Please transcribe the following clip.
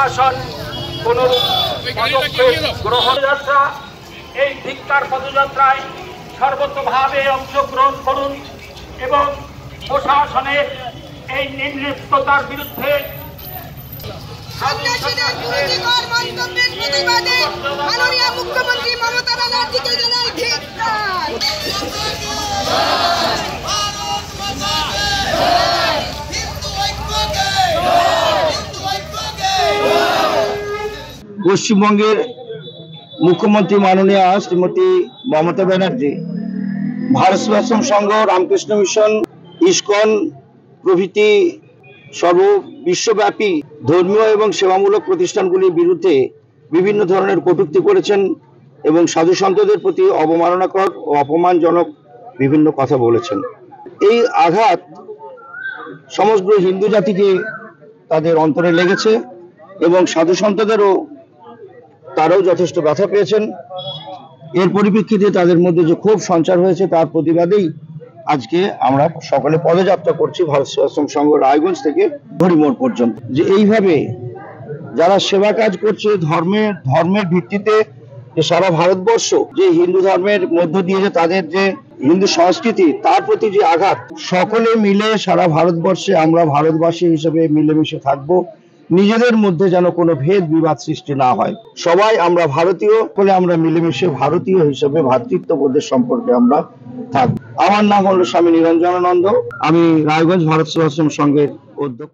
প্রশাসন কোন গ্রহণ যাত্রা এই ধিক্কার পদযাত্রায় সর্বতভাবে অংশগ্রহণ করুন এবং প্রশাসনের এই নির্লিপ্ততার বিরুদ্ধে মাননীয় মুখ্যমন্ত্রী মমতা ব্যানার্জিকে জানাই ধিক্কার। পশ্চিমবঙ্গের মুখ্যমন্ত্রী মাননীয় শ্রীমতী মমতা ব্যানার্জি ভারত সেবাশ্রম সংঘ, রামকৃষ্ণ মিশন, ইসকন প্রভৃতি বিশ্বব্যাপী ধর্মীয় এবং সেবামূলক প্রতিষ্ঠানগুলির বিরুদ্ধে বিভিন্ন ধরনের কটূক্তি করেছেন এবং সাধু সন্তদের প্রতি অবমাননাকর ও অপমানজনক বিভিন্ন কথা বলেছেন। এই আঘাত সমগ্র হিন্দু জাতিকে তাদের অন্তরে লেগেছে এবং সাধু সন্তদেরও তারাও যথেষ্ট ব্যথা পেয়েছেন। এর পরিপ্রেক্ষিতে তাদের মধ্যে যে ক্ষোভ সঞ্চার হয়েছে তার প্রতিবাদেই আজকে আমরা সকলে পদযাত্রা করছি ভারত সেবাশ্রম সংঘ রায়গঞ্জ থেকে হরিমোড় পর্যন্ত। যে এইভাবে যারা সেবা কাজ করছে ধর্মের ভিত্তিতে, যে সারা ভারতবর্ষ যে হিন্দু ধর্মের মধ্য দিয়ে যে তাদের যে হিন্দু সংস্কৃতি তার প্রতি যে আঘাত, সকলে মিলে সারা ভারতবর্ষে আমরা ভারতবাসী হিসেবে মিলেমিশে থাকবো। নিজেদের মধ্যে যেন কোনো ভেদ বিবাদ সৃষ্টি না হয়। সবাই আমরা ভারতীয় বলে আমরা মিলেমিশে ভারতীয় হিসেবে ভ্রাতৃত্ববোধের সম্পর্কে আমরা থাকবো। আমার নাম হলো স্বামী নিরঞ্জনানন্দ। আমি রায়গঞ্জ ভারত সেবাশ্রম সংঘের অধ্যক্ষ।